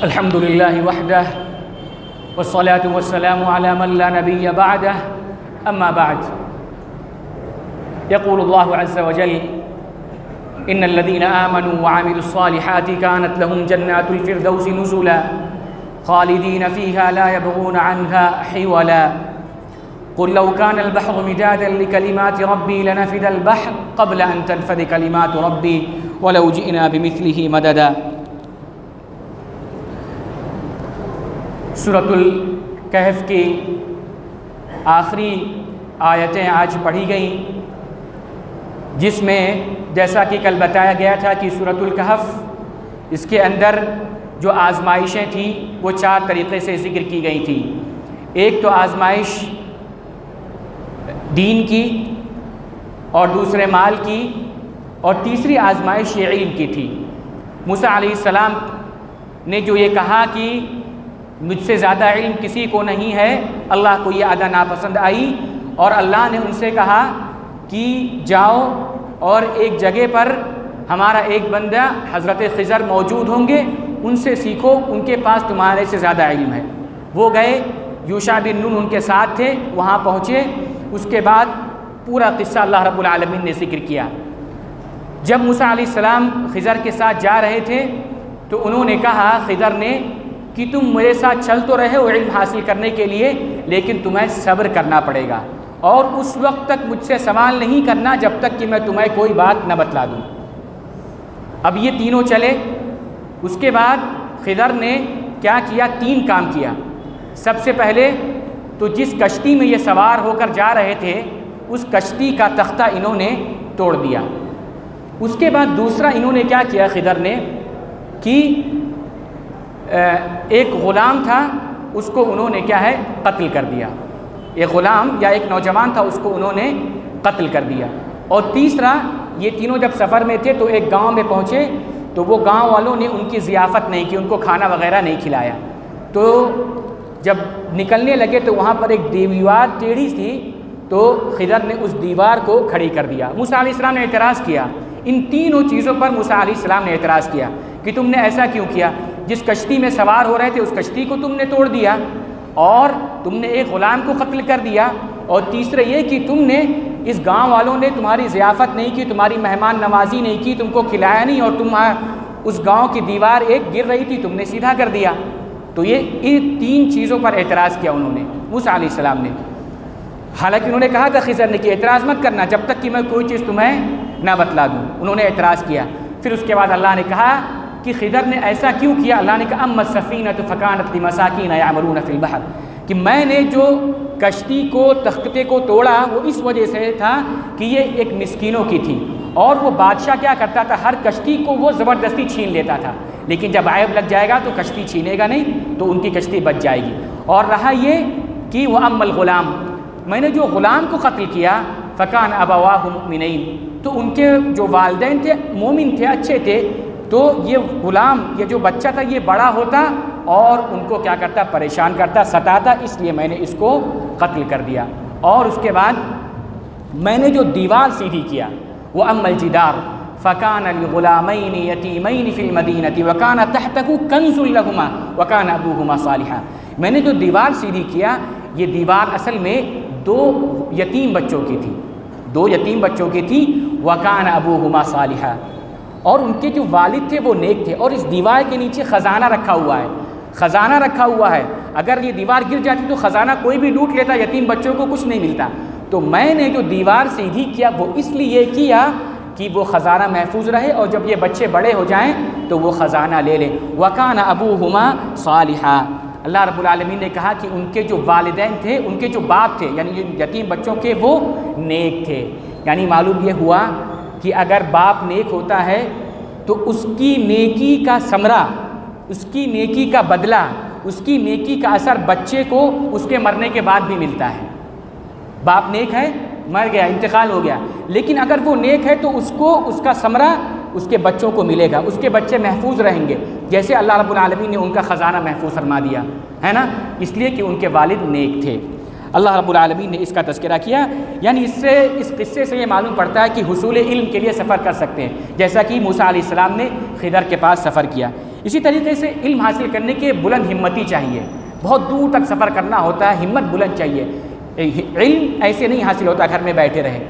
الحمد لله وحده والصلاة والسلام على من لا نبي بعده أما بعد يقول الله عز وجل إن الذين آمنوا وعملوا الصالحات كانت لهم جنات الفردوس نزلا خالدين فيها لا يبغون عنها حولا قل لو كان البحر مدادا لكلمات ربي لنفد البحر قبل أن تنفد كلمات ربي ولو جئنا بمثله مددا۔ سورۃ الکہف کی آخری آیتیں آج پڑھی گئیں، جس میں جیسا کہ کل بتایا گیا تھا کہ سورۃ الکہف اس کے اندر جو آزمائشیں تھیں وہ 4 طریقے سے ذکر کی گئی تھیں۔ ایک تو آزمائش دین کی، اور دوسرے مال کی، اور تیسری آزمائش یہ علم کی تھی۔ موسیٰ علیہ السلام نے جو یہ کہا کہ مجھ سے زیادہ علم کسی کو نہیں ہے، اللہ کو یہ ادا ناپسند آئی، اور اللہ نے ان سے کہا کہ جاؤ اور ایک جگہ پر ہمارا ایک بندہ حضرت خضر موجود ہوں گے، ان سے سیکھو، ان کے پاس تمہارے سے زیادہ علم ہے۔ وہ گئے، یوشع بن نون ان کے ساتھ تھے، وہاں پہنچے۔ اس کے بعد پورا قصہ اللہ رب العالمین نے ذکر کیا۔ جب موسیٰ علیہ السلام خضر کے ساتھ جا رہے تھے تو انہوں نے کہا، خضر نے، کہ تم میرے ساتھ چل تو رہے ہو علم حاصل کرنے کے لیے، لیکن تمہیں صبر کرنا پڑے گا، اور اس وقت تک مجھ سے سوال نہیں کرنا جب تک کہ میں تمہیں کوئی بات نہ بتلا دوں۔ اب یہ تینوں چلے۔ اس کے بعد خضر نے کیا کیا؟ 3 کام کیا۔ سب سے پہلے تو جس کشتی میں یہ سوار ہو کر جا رہے تھے اس کشتی کا تختہ انہوں نے توڑ دیا۔ اس کے بعد دوسرا انہوں نے کیا کیا؟ خضر نے کہ ایک غلام تھا، اس کو انہوں نے کیا ہے؟ قتل کر دیا۔ ایک غلام یا ایک نوجوان تھا، اس کو انہوں نے قتل کر دیا۔ اور تیسرا، یہ تینوں جب سفر میں تھے تو ایک گاؤں میں پہنچے تو وہ گاؤں والوں نے ان کی ضیافت نہیں کی، ان کو کھانا وغیرہ نہیں کھلایا۔ تو جب نکلنے لگے تو وہاں پر ایک دیوار ٹیڑھی تھی، تو خضر نے اس دیوار کو کھڑی کر دیا۔ موسیٰ علیہ السلام نے اعتراض کیا۔ ان تینوں چیزوں پر موسیٰ علیہ السلام نے اعتراض کیا کہ تم نے ایسا کیوں کیا؟ جس کشتی میں سوار ہو رہے تھے اس کشتی کو تم نے توڑ دیا، اور تم نے ایک غلام کو قتل کر دیا، اور تیسرا یہ کہ تم نے اس گاؤں والوں نے تمہاری ضیافت نہیں کی، تمہاری مہمان نوازی نہیں کی، تم کو کھلایا نہیں، اور تم اس گاؤں کی دیوار ایک گر رہی تھی، تم نے سیدھا کر دیا۔ تو یہ ان 3 چیزوں پر اعتراض کیا انہوں نے، موسیٰ علیہ السلام نے۔ حالانکہ انہوں نے کہا تھا خضر نے کہ اعتراض مت کرنا جب تک کہ میں کوئی چیز تمہیں نہ بتلا دوں۔ انہوں نے اعتراض کیا۔ پھر اس کے بعد اللہ نے کہا کہ خضر نے ایسا کیوں کیا؟ اللہ نے کہا اما السفینۃ فکانت لمساکین یعملون فی البحر، کہ میں نے جو کشتی کو، تختے کو توڑا وہ اس وجہ سے تھا کہ یہ ایک مسکینوں کی تھی، اور وہ بادشاہ کیا کرتا تھا؟ ہر کشتی کو وہ زبردستی چھین لیتا تھا، لیکن جب عیب لگ جائے گا تو کشتی چھینے گا نہیں، تو ان کی کشتی بچ جائے گی۔ اور رہا یہ کہ وہ اما الغلام، میں نے جو غلام کو قتل کیا، فکان ابواہ مؤمنین، تو ان کے جو والدین تھے مومن تھے، اچھے تھے، تو یہ غلام، یہ جو بچہ تھا، یہ بڑا ہوتا اور ان کو کیا کرتا؟ پریشان کرتا، ستاتا، اس لیے میں نے اس کو قتل کر دیا۔ اور اس کے بعد میں نے جو دیوار سیدھی کیا، وہ اما الجدار فکان لغلامین یتیمین فی المدینۃ وکان تحتہ کنز لہما وکان ابوہما صالحا، میں نے جو دیوار سیدھی کیا، یہ دیوار اصل میں 2 یتیم بچوں کی تھی، 2 یتیم بچوں کی تھی، وکان ابوہما صالحا، اور ان کے جو والد تھے وہ نیک تھے، اور اس دیوار کے نیچے خزانہ رکھا ہوا ہے، خزانہ رکھا ہوا ہے، اگر یہ دیوار گر جاتی تو خزانہ کوئی بھی لوٹ لیتا، یتیم بچوں کو کچھ نہیں ملتا۔ تو میں نے جو دیوار سیدھی کیا وہ اس لیے کیا کہ وہ خزانہ محفوظ رہے، اور جب یہ بچے بڑے ہو جائیں تو وہ خزانہ لے لیں۔ وَكَانَ أَبُوهُمَا صَالِحًا، اللہ رب العالمین نے کہا کہ ان کے جو والدین تھے، ان کے جو باپ تھے، یعنی یتیم بچوں کے، وہ نیک تھے۔ یعنی معلوم یہ ہوا کہ اگر باپ نیک ہوتا ہے تو اس کی نیکی کا ثمرہ، اس کی نیکی کا بدلہ، اس کی نیکی کا اثر بچے کو اس کے مرنے کے بعد بھی ملتا ہے۔ باپ نیک ہے، مر گیا، انتقال ہو گیا، لیکن اگر وہ نیک ہے تو اس کو اس کا ثمرہ اس کے بچوں کو ملے گا، اس کے بچے محفوظ رہیں گے، جیسے اللہ رب العالمین نے ان کا خزانہ محفوظ فرما دیا ہے نا، اس لیے کہ ان کے والد نیک تھے۔ اللہ رب العالمین نے اس کا تذکرہ کیا، یعنی اس قصے سے یہ معلوم پڑتا ہے کہ حصول علم کے لیے سفر کر سکتے ہیں، جیسا کہ موسیٰ علیہ السلام نے خضر کے پاس سفر کیا۔ اسی طریقے سے علم حاصل کرنے کے بلند ہمتی چاہیے، بہت دور تک سفر کرنا ہوتا ہے، ہمت بلند چاہیے۔ علم ایسے نہیں حاصل ہوتا گھر میں بیٹھے رہے،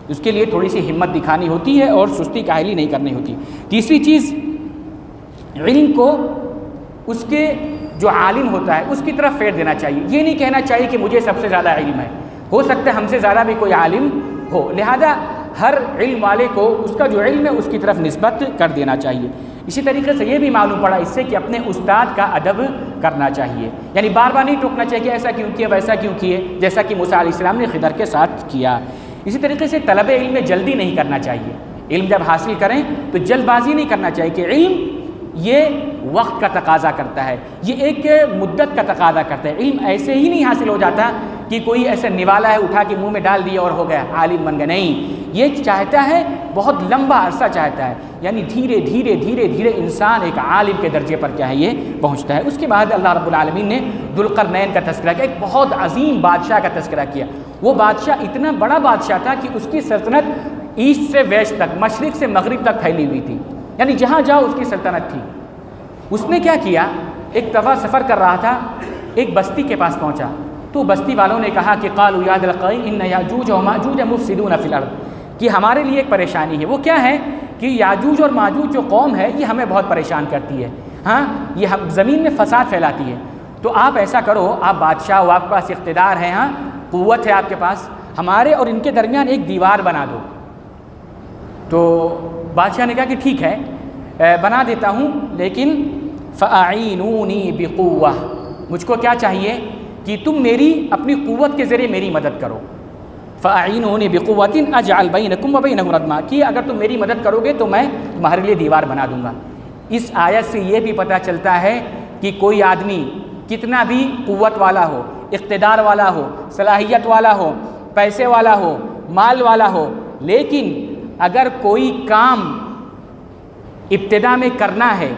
اس کے لیے تھوڑی سی ہمت دکھانی ہوتی ہے اور سستی کاہلی نہیں کرنی ہوتی۔ تیسری چیز، علم کو اس کے جو عالم ہوتا ہے اس کی طرف پھیر دینا چاہیے۔ یہ نہیں کہنا چاہیے کہ مجھے سب سے زیادہ علم ہے، ہو سکتا ہے ہم سے زیادہ بھی کوئی عالم ہو، لہذا ہر علم والے کو اس کا جو علم ہے اس کی طرف نسبت کر دینا چاہیے۔ اسی طریقے سے یہ بھی معلوم پڑا اس سے کہ اپنے استاد کا ادب کرنا چاہیے، یعنی بار بار نہیں ٹوکنا چاہیے کہ ایسا کیوں کیے ویسا کیوں کیے، جیسا کہ موسیٰ علیہ السلام نے خضر کے ساتھ کیا۔ اسی طریقے سے طلب علم میں جلدی نہیں کرنا چاہیے، علم جب حاصل کریں تو جلد بازی نہیں کرنا چاہیے، کہ علم یہ وقت کا تقاضا کرتا ہے، یہ ایک مدت کا تقاضا کرتا ہے۔ علم ایسے ہی نہیں حاصل ہو جاتا کہ کوئی ایسا نوالا ہے اٹھا کے منہ میں ڈال دیا اور ہو گیا عالم بن گیا، نہیں، یہ چاہتا ہے بہت لمبا عرصہ چاہتا ہے، یعنی دھیرے دھیرے دھیرے دھیرے انسان ایک عالم کے درجے پر کیا ہے یہ پہنچتا ہے۔ اس کے بعد اللہ رب العالمین نے ذوالقرنین کا تذکرہ کیا، ایک بہت عظیم بادشاہ کا تذکرہ کیا۔ وہ بادشاہ اتنا بڑا بادشاہ تھا کہ اس کی سلطنت ایسٹ سے ویسٹ تک، مشرق سے مغرب تک پھیلی ہوئی تھی، یعنی جہاں جاؤ اس کی سلطنت تھی۔ اس نے کیا کیا، ایک دفعہ سفر کر رہا تھا، ایک بستی کے پاس پہنچا تو بستی والوں نے کہا کہ قالوا یا ذا القرنین ان یاجوج و ماجوج مفسدون فی الارض، کہ ہمارے لیے ایک پریشانی ہے۔ وہ کیا ہے کہ یاجوج اور ماجوج جو قوم ہے یہ ہمیں بہت پریشان کرتی ہے، ہاں یہ زمین میں فساد پھیلاتی ہے، تو آپ ایسا کرو، آپ بادشاہ ہو، آپ کے پاس اقتدار ہے، ہاں قوت ہے آپ کے پاس، ہمارے اور ان کے درمیان ایک دیوار بنا دو۔ تو بادشاہ نے کہا کہ ٹھیک ہے بنا دیتا ہوں، لیکن فَأَعِينُونِي بِقُوَّةٍ، مجھ کو کیا چاہیے کہ تم میری اپنی قوت کے ذریعے میری مدد کرو۔ فَأَعِينُونِي بِقُوَّةٍ أَجْعَلْ بَيْنَكُمْ وَبَيْنَهُمْ رَدْمًا، کہ اگر تم میری مدد کرو گے تو میں تمہارے لیے دیوار بنا دوں گا۔ اس آیت سے یہ بھی پتہ چلتا ہے کہ کوئی آدمی کتنا بھی قوت والا ہو، اقتدار والا ہو، صلاحیت والا ہو، پیسے والا ہو، مال والا ہو، لیکن اگر کوئی کام ابتدا میں کرنا ہے،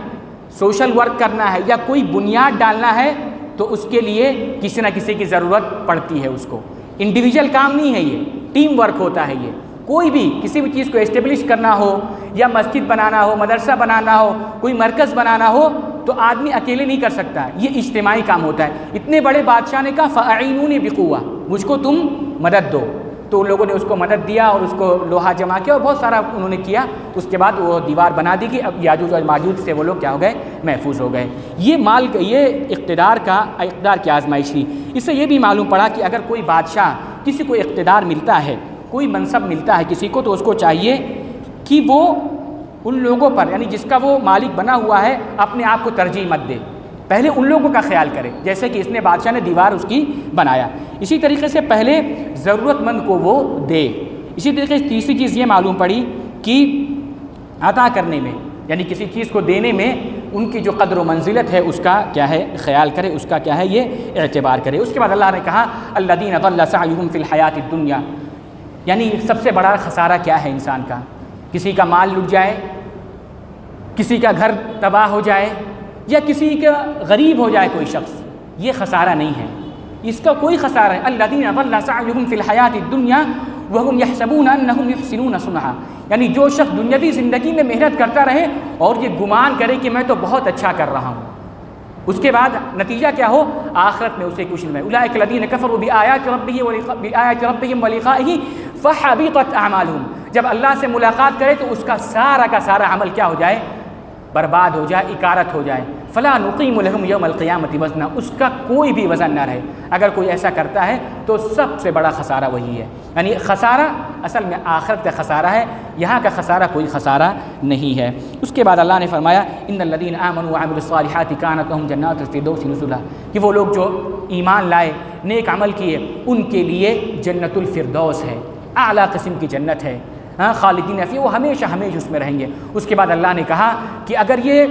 سوشل ورک کرنا ہے یا کوئی بنیاد ڈالنا ہے تو اس کے لیے کسی نہ کسی کی ضرورت پڑتی ہے اس کو۔ انڈیویجول کام نہیں ہے، یہ ٹیم ورک ہوتا ہے۔ یہ کوئی بھی کسی بھی چیز کو اسٹیبلش کرنا ہو یا مسجد بنانا ہو، مدرسہ بنانا ہو، کوئی مرکز بنانا ہو تو آدمی اکیلے نہیں کر سکتا، یہ اجتماعی کام ہوتا ہے۔ اتنے بڑے بادشاہ نے کہا فَأَعِينُونِي بِقُوَّةٍ، مجھ کو تم مدد دو، تو لوگوں نے اس کو مدد دیا اور اس کو لوہا جمع کیا اور بہت سارا انہوں نے کیا۔ اس کے بعد وہ دیوار بنا دی کہ اب یاجوج اور ماجوج سے وہ لوگ کیا ہو گئے، محفوظ ہو گئے۔ یہ اقتدار کی آزمائش تھی۔ اس سے یہ بھی معلوم پڑا کہ اگر کوئی بادشاہ، کسی کو اقتدار ملتا ہے، کوئی منصب ملتا ہے کسی کو، تو اس کو چاہیے کہ وہ ان لوگوں پر، یعنی جس کا وہ مالک بنا ہوا ہے، اپنے آپ کو ترجیح مت دے، پہلے ان لوگوں کا خیال کرے، جیسے کہ اس نے بادشاہ نے دیوار اس کی بنایا، اسی طریقے سے پہلے ضرورت مند کو وہ دے۔ اسی طریقے سے تیسری چیز یہ معلوم پڑی کہ عطا کرنے میں، یعنی کسی چیز کو دینے میں ان کی جو قدر و منزلت ہے اس کا کیا ہے خیال کرے، اس کا کیا ہے یہ اعتبار کرے۔ اس کے بعد اللہ نے کہا الذین ضل سعیہم فی الحیاۃ الدنیا، یعنی سب سے بڑا خسارہ کیا ہے انسان کا، کسی کا مال لٹ جائے، کسی کا گھر تباہ ہو جائے، یا کسی کا غریب ہو جائے کوئی شخص، یہ خسارہ نہیں ہے، اس کا کوئی خسارہ ہے۔ الذین ضل سعیہم فی الحیاۃ الدنیا وہم یحسبون انہم یحسنون صنعا، یعنی جو شخص دنیاوی زندگی میں محنت کرتا رہے اور یہ گمان کرے کہ میں تو بہت اچھا کر رہا ہوں، اس کے بعد نتیجہ کیا ہو، آخرت میں اسے کچھ نہیں ہے۔ اولئک الذین کفروا بآیات ربہم ولقائہ فحبطت اعمالہم، جب اللہ سے ملاقات کرے تو اس کا سارا کا سارا عمل کیا ہو جائے، برباد ہو جائے، اکارت ہو جائے۔ فلا نقیم لہم یوم القیامۃ وزنا، اس کا کوئی بھی وزن نہ رہے۔ اگر کوئی ایسا کرتا ہے تو سب سے بڑا خسارہ وہی ہے، یعنی خسارہ اصل میں آخرت کا خسارہ ہے، یہاں کا خسارہ کوئی خسارہ نہیں ہے۔ اس کے بعد اللہ نے فرمایا ان الذین آمنوا وعملوا الصالحات کانت لهم جنات الفردوس نزلا، کہ وہ لوگ جو ایمان لائے، نیک عمل کیے، ان کے لیے جنت الفردوس ہے، اعلیٰ قسم کی جنت ہے، خالدین فیہ، وہ ہمیشہ ہمیشہ اس میں رہیں گے۔ اس کے بعد اللہ نے کہا کہ اگر یہ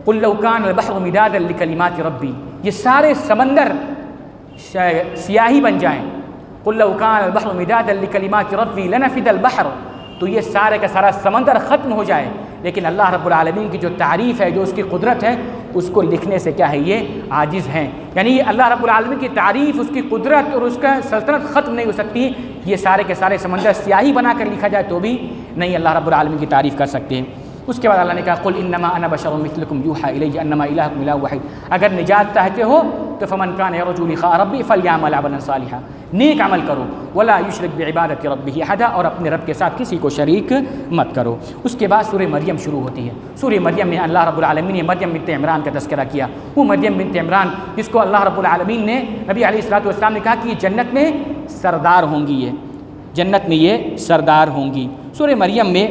قل لو کان البحر مدادا لکلمات ربی، یہ سارے سمندر سیاہی بن جائیں، قل لو کان البحر مدادا لکلمات ربی لنفد البحر، تو یہ سارے کا سارا سمندر ختم ہو جائے، لیکن اللہ رب العالمین کی جو تعریف ہے، جو اس کی قدرت ہے، اس کو لکھنے سے کیا ہے یہ عاجز ہیں، یعنی اللہ رب العالمین کی تعریف، اس کی قدرت اور اس کا سلطنت ختم نہیں ہو سکتی، یہ سارے کے سارے سمندر سیاہی بنا کر لکھا جائے تو بھی نہیں اللہ رب العالمین کی تعریف کر سکتے ہیں۔ اس کے بعد اللہ نے کہا قل انما انا بشر مثلکم یوحی الی انما الہکم الہ واحد، اگر نجات چاہتے ہو تو فمن کان یرجو لقاء ربی فلیعمل عملا صالحا، نیک عمل کرو، ولا یشرک بعبادۃ ربہ احدا، اور اپنے رب کے ساتھ کسی کو شریک مت کرو۔ اس کے بعد سورہ مریم شروع ہوتی ہے۔ سورہ مریم میں اللہ رب العالمین نے مریم بنت عمران کا تذکرہ کیا۔ وہ مریم بنت عمران جس کو اللہ رب العالمین نے، نبی علیہ الصلوۃ والسلام نے کہا کہ یہ جنت میں سردار ہوں گی، یہ جنت میں یہ سردار ہوں گی۔ سورہ مریم میں،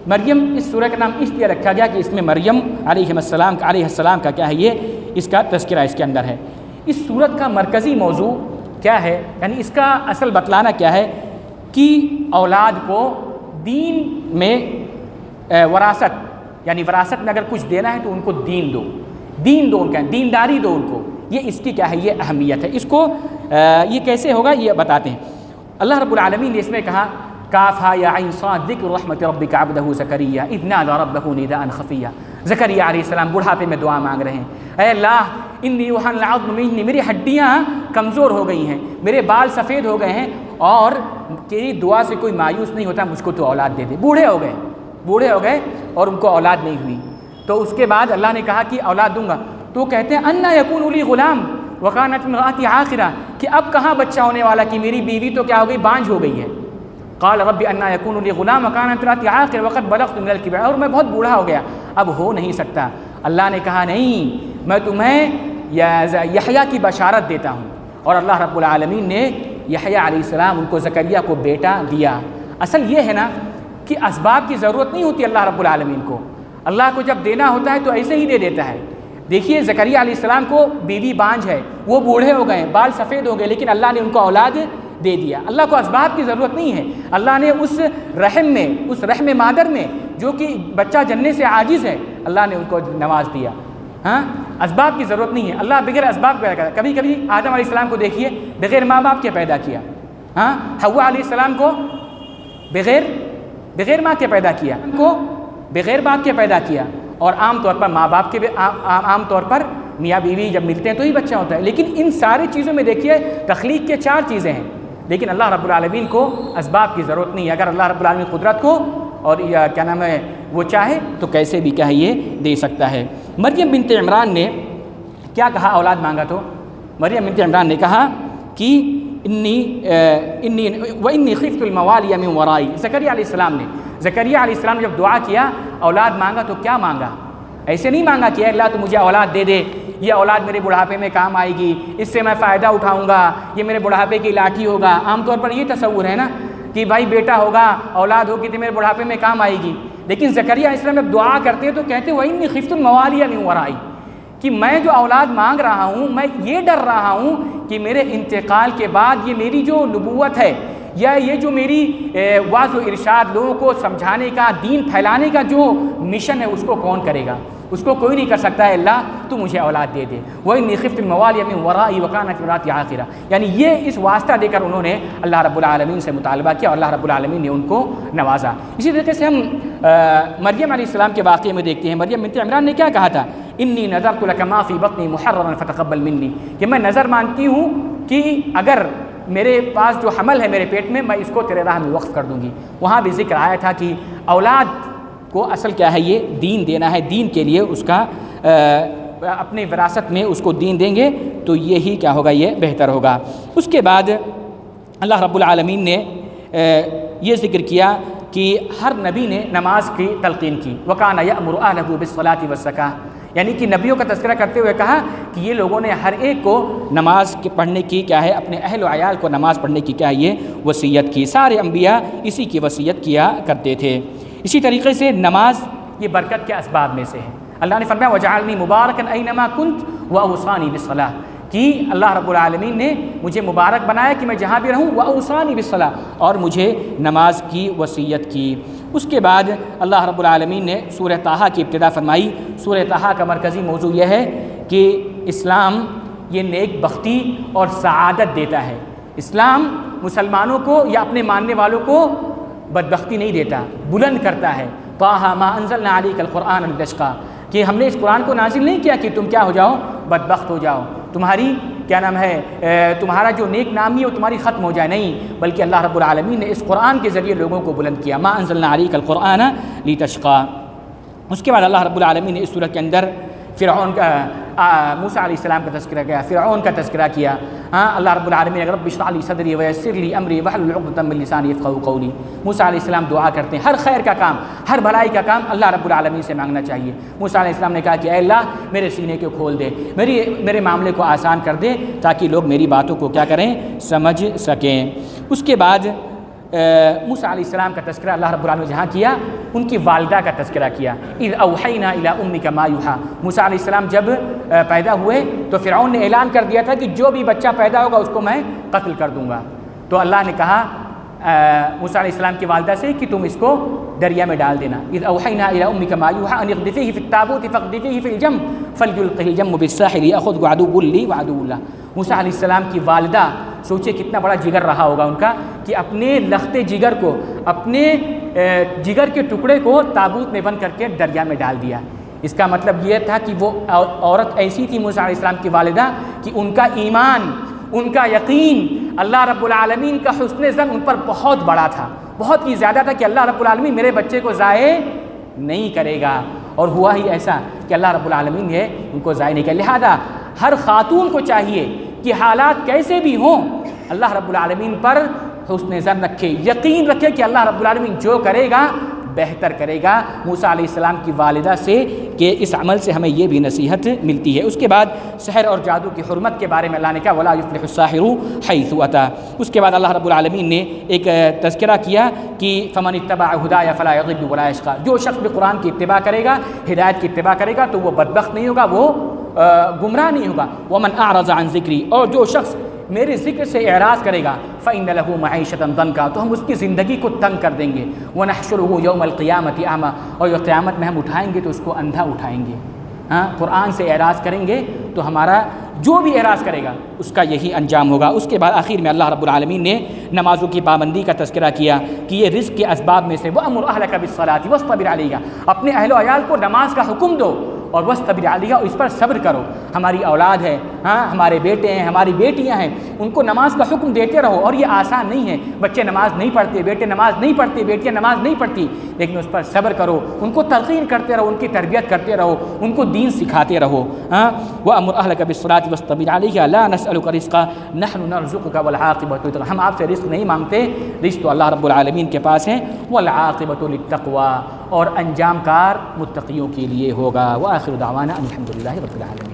مریم اس سورہ کا نام اس لیے رکھا گیا کہ اس میں مریم علیہ السلام کا کیا ہے، یہ اس کا تذکرہ اس کے اندر ہے۔ اس سورت کا مرکزی موضوع کیا ہے، یعنی اس کا اصل بتلانا کیا ہے کہ اولاد کو دین میں وراثت، یعنی وراثت میں اگر کچھ دینا ہے تو ان کو دین دو، ان کا دینداری دو ان کو، یہ اس کی کیا ہے، یہ اہمیت ہے۔ اس کو یہ کیسے ہوگا یہ بتاتے ہیں۔ اللہ رب العالمین نے اس میں کہا کافھا یا عین صاد ذکر رحمت ربک عبدہ زکریا اذ نادى ربہ نداء خفیا۔ زکریا علیہ السلام بڑھاپے میں دعا مانگ رہے ہیں، اے اللہ انی وہن العظم منی، میری ہڈیاں کمزور ہو گئی ہیں، میرے بال سفید ہو گئے ہیں، اور تیری دعا سے کوئی مایوس نہیں ہوتا، مجھ کو تو اولاد دے دے۔ بوڑھے ہو گئے اور ان کو اولاد نہیں ہوئی، تو اس کے بعد اللہ نے کہا کہ اولاد دوں گا، تو کہتے ہیں انا یکون لی غلام وکانت امراتی عاقرہ، کہ اب کہاں بچہ ہونے والا، کہ میری بیوی تو کیا ہو گئی، بانجھ ہو گئی ہے۔ قال رب انا یکون لی غلام وکانت امراتی عاقرہ وقد بلغت من الکبر، اور میں بہت بوڑھا ہو گیا، اب ہو نہیں سکتا۔ اللہ نے کہا نہیں، میں تمہیں یحییٰ کی بشارت دیتا ہوں، اور اللہ رب العالمین نے یحییٰ علیہ السلام ان کو زکریا کو بیٹا دیا۔ اصل یہ ہے نا کہ اسباب کی ضرورت نہیں ہوتی اللہ رب العالمین کو، اللہ کو جب دینا ہوتا ہے تو ایسے ہی دے دیتا ہے۔ دیکھیے زکریا علیہ السلام کو بیوی بانجھ ہے، وہ بوڑھے ہو گئے، بال سفید ہو گئے، لیکن اللہ نے ان کو اولاد دے دیا۔ اللہ کو اسباب کی ضرورت نہیں ہے، اللہ نے اس رحم مادر میں جو کہ بچہ جننے سے عاجز ہے، اللہ نے ان کو نواز دیا۔ ہاں، اسباب کی ضرورت نہیں ہے، اللہ بغیر اسباب پیدا کرتا۔ کبھی کبھی آدم علیہ السلام کو دیکھیے بغیر ماں باپ کے پیدا کیا، ہاں، حوا علیہ السلام کو بغیر ماں کے پیدا کیا، ان کو بغیر باپ کے پیدا کیا، اور عام طور پر ماں باپ کے عام طور پر میاں بیوی جب ملتے ہیں تو ہی بچہ ہوتا ہے۔ لیکن ان ساری چیزوں میں دیکھیے تخلیق کے 4 چیزیں ہیں، لیکن اللہ رب العالمین کو اسباب کی ضرورت نہیں ہے۔ اگر اللہ رب العالمین قدرت کو اور کیا نام ہے وہ چاہے تو کیسے بھی کیا یہ دے سکتا ہے۔ مریم بنت عمران نے کیا کہا اولاد مانگا تو؟ مریم بنت عمران نے کہا کہ انی خفت الموالی من ورائی۔ زکریا علیہ السلام نے جب دعا کیا اولاد مانگا تو کیا مانگا؟ ایسے نہیں مانگا کہ اے اللہ تو مجھے اولاد دے دے، یہ اولاد میرے بڑھاپے میں کام آئے گی، اس سے میں فائدہ اٹھاؤں گا، یہ میرے بڑھاپے کی لاٹھی ہوگا۔ عام طور پر یہ تصور ہے نا کہ بھائی بیٹا ہوگا، اولاد ہوگی تو میرے بڑھاپے میں کام آئے گی۔ لیکن زکریا علیہ السلام جب دعا کرتے ہیں تو کہتے ہیں وَإِنِّي خِفْتُ الْمَوَالِيَ مِن وَرَائِي، کہ میں جو اولاد مانگ رہا ہوں میں یہ ڈر رہا ہوں کہ میرے انتقال کے بعد یہ میری جو نبوت ہے یا یہ جو میری واعظ و ارشاد، لوگوں کو سمجھانے کا، دین پھیلانے کا جو مشن ہے اس کو کون کرے گا؟ اس کو کوئی نہیں کر سکتا ہے، اللہ تو مجھے اولاد دے دے۔ وَإِنِّي خِفْتُ الْمَوَالِيَ مِن وَرَائِي وَكَانَتِ امْرَأَتِي عَاقِرًا، یعنی یہ اس واسطہ دے کر انہوں نے اللہ رب العالمین سے مطالبہ کیا اور اللہ رب العالمین نے ان کو نوازا۔ اسی طریقے سے ہم مریم علیہ السلام کے واقعے میں دیکھتے ہیں، مریم بنت عمران نے کیا کہا تھا؟ انی نذرت لک ما فی بطنی محررا فتقبل منی، کہ میں نظر مانتی ہوں کہ اگر میرے پاس جو حمل ہے میرے پیٹ میں، میں اس کو تیرے راہ میں وقف کر دوں گی۔ وہاں بھی ذکر آیا تھا کہ اولاد کو اصل کیا ہے، یہ دین دینا ہے، دین کے لیے اس کا اپنے وراثت میں اس کو دین دیں گے تو یہی کیا ہوگا، یہ بہتر ہوگا۔ اس کے بعد اللہ رب العالمین نے یہ ذکر کیا کہ ہر نبی نے نماز کی تلقین کی، وَكَانَ يَأْمُرُ أَهْلَهُ بِالصَّلَاةِ وَالزَّكَاةِ، یعنی کہ نبیوں کا تذکرہ کرتے ہوئے کہا کہ یہ لوگوں نے ہر ایک کو نماز کے پڑھنے کی کیا ہے، اپنے اہل و عیال کو نماز پڑھنے کی کیا ہے یہ وصیت کی۔ سارے انبیاء اسی کی وصیت کیا کرتے تھے۔ اسی طریقے سے نماز یہ برکت کے اسباب میں سے ہے۔ اللہ نے فرمایا وَجَعَلْنِي مُبَارَكًا أَيْنَمَا كُنْتُ وَأَوْصَانِي بِالصَّلَاةِ، کہ اللہ رب العالمین نے مجھے مبارک بنایا کہ میں جہاں بھی رہوں، وَأَوْصَانِي بِالصَّلَاةِ، اور مجھے نماز کی وصیت کی۔ اس کے بعد اللہ رب العالمین نے سورہ طٰہٰ کی ابتدا فرمائی۔ سورہ طٰہٰ کا مرکزی موضوع یہ ہے کہ اسلام یہ نیک بختی اور سعادت دیتا ہے۔ اسلام مسلمانوں کو یا اپنے ماننے والوں کو بدبختی نہیں دیتا، بلند کرتا ہے۔ طٰہٰ مَا أَنزَلْنَا عَلَيْكَ الْقُرْآنَ لِتَشْقَىٰ، کہ ہم نے اس قرآن کو نازل نہیں کیا کہ تم کیا ہو جاؤ، بدبخت ہو جاؤ، تمہاری کیا نام ہے، تمہارا جو نیک نامی ہے وہ تمہاری ختم ہو جائے، نہیں، بلکہ اللہ رب العالمین نے اس قرآن کے ذریعے لوگوں کو بلند کیا۔ مَا أَنزَلْنَا عَلَيْكَ الْقُرْآنَ لِتَشْقَىٰ۔ اس کے بعد اللہ رب العالمین نے اس صورت کے اندر فرعون کا موسیٰ علیہ السلام کا تذکرہ کیا، فرعون کا تذکرہ کیا. اللہ رب العالمین نے رب اشرح لی صدری ویسر لی امری واحلل عقدۃ من لسانی یفقہوا قولی. موسیٰ علیہ السلام دعا کرتے ہیں، ہر خیر کا کام، ہر بھلائی کا کام اللہ رب العالمین سے مانگنا چاہیے. موسیٰ علیہ السلام نے کہا کہ اے اللہ میرے سینے کو کھول دے، میرے معاملے کو آسان کر دے تاکہ لوگ میری باتوں کو کیا کریں، سمجھ سکیں. اس کے بعد موسیٰ علیہ السلام کا تذکرہ اللہ رب العالمین نے جہاں کیا، ان کی والدہ کا تذکرہ کیا. اذ اوحینا الی امک ما یوحی. موسیٰ علیہ السلام جب پیدا ہوئے تو فرعون نے اعلان کر دیا تھا کہ جو بھی بچہ پیدا ہوگا اس کو میں قتل کر دوں گا. تو اللہ نے کہا موسیٰ علیہ السلام کی والدہ سے کہ تم اس کو دریا میں ڈال دینا. اذ اوحینا الی امک ما یوحی ان اقذفیہ فی التابوت فاقذفیہ فی الجم فلیلقہ الجم بالساحل یاخذہ عدو لی وعدو اللہ. موسیٰ علیہ السلام کی والدہ، سوچے کتنا بڑا جگر رہا ہوگا ان کا کہ اپنے لخت جگر کو، اپنے جگر کے ٹکڑے کو تابوت میں بند کر کے دریا میں ڈال دیا. اس کا مطلب یہ تھا کہ وہ عورت ایسی تھی موسیٰ علیہ السلام کی والدہ کہ ان کا ایمان، ان کا یقین، اللہ رب العالمین کا حسن ظن ان پر بہت بڑا تھا، بہت ہی زیادہ تھا کہ اللہ رب العالمین میرے بچے کو ضائع نہیں کرے گا. اور ہوا ہی ایسا کہ اللہ رب العالمین نے ان کو ضائع نہیں کیا. لہذا ہر خاتون کو چاہیے کہ حالات کیسے بھی ہوں اللہ رب العالمین پر حسن ظن رکھے، یقین رکھے کہ اللہ رب العالمین جو کرے گا بہتر کرے گا. موسیٰ علیہ السلام کی والدہ سے کہ اس عمل سے ہمیں یہ بھی نصیحت ملتی ہے. اس کے بعد سحر اور جادو کی حرمت کے بارے میں اللہ نے کہا وَلَا يُفْلِحُ السَّاحِرُ حَيْثُ أَتَىٰ. اس کے بعد اللہ رب العالمین نے ایک تذکرہ کیا کہ فَمَنِ اتَّبَعَ هُدَايَ فَلَا يَضِلُّ وَلَا يَشْقَىٰ. جو شخص بھی قرآن کی اتباع کرے گا، ہدایت کی اتباع کرے گا تو وہ بدبخت نہیں ہوگا، وہ گمراہ نہیں ہوگا. وَمَنْ أَعْرَضَ عَنْ ذِكْرِي. اور جو شخص میرے ذکر سے اعراض کرے گا فَإِنَّ لَهُ مَعِيشَةً ضَنكًا. تو ہم اس کی زندگی کو تنگ کر دیں گے. وَنَحْشُرُهُ يَوْمَ الْقِيَامَةِ أَعْمَىٰ. اور جو قیامت میں ہم اٹھائیں گے تو اس کو اندھا اٹھائیں گے. قرآن سے اعراض کریں گے تو ہمارا جو بھی اعراض کرے گا اس کا یہی انجام ہوگا. اس کے بعد آخر میں اللہ رب العالمین نے نمازوں کی پابندی کا تذکرہ کیا کہ یہ رزق کے اسباب میں سے وَأْمُرْ أَهْلَكَ بِالصَّلَاةِ وَاصْطَبِرْ عَلَيْهَا. اپنے اہل و عیال کو نماز کا حکم دو اور وَاصْطَبِرْ عَلَيْهَا، اور اس پر صبر کرو. ہماری اولاد ہے، ہمارے بیٹے ہیں، ہماری بیٹیاں ہیں، ان کو نماز کا حکم دیتے رہو. اور یہ آسان نہیں ہے، بچے نماز نہیں پڑھتے، بیٹے نماز نہیں پڑھتے، بیٹیاں نماز نہیں پڑھتی، لیکن اس پر صبر کرو، ان کو تلقین کرتے رہو، ان کی تربیت کرتے رہو، ان کو دین سکھاتے رہو. وَأْمُرْ أَهْلَكَ بِالصَّلَاةِ وَاصْطَبِرْ عَلَيْهَا لَا نَسْأَلُكَ رِزْقًا نَحْنُ نَرْزُقُكَ وَالْعَاقِبَةُ لِلتَّقْوَىٰ. ہم آپ سے رزق نہیں مانگتے، رزق تو اللہ رب العالمین کے پاس ہے. وَالْعَاقِبَةُ لِلتَّقْوَىٰ. اور انجام کار متقیوں کے لیے ہوگا. وآخر دعوانا الحمد للہ رب العالمین.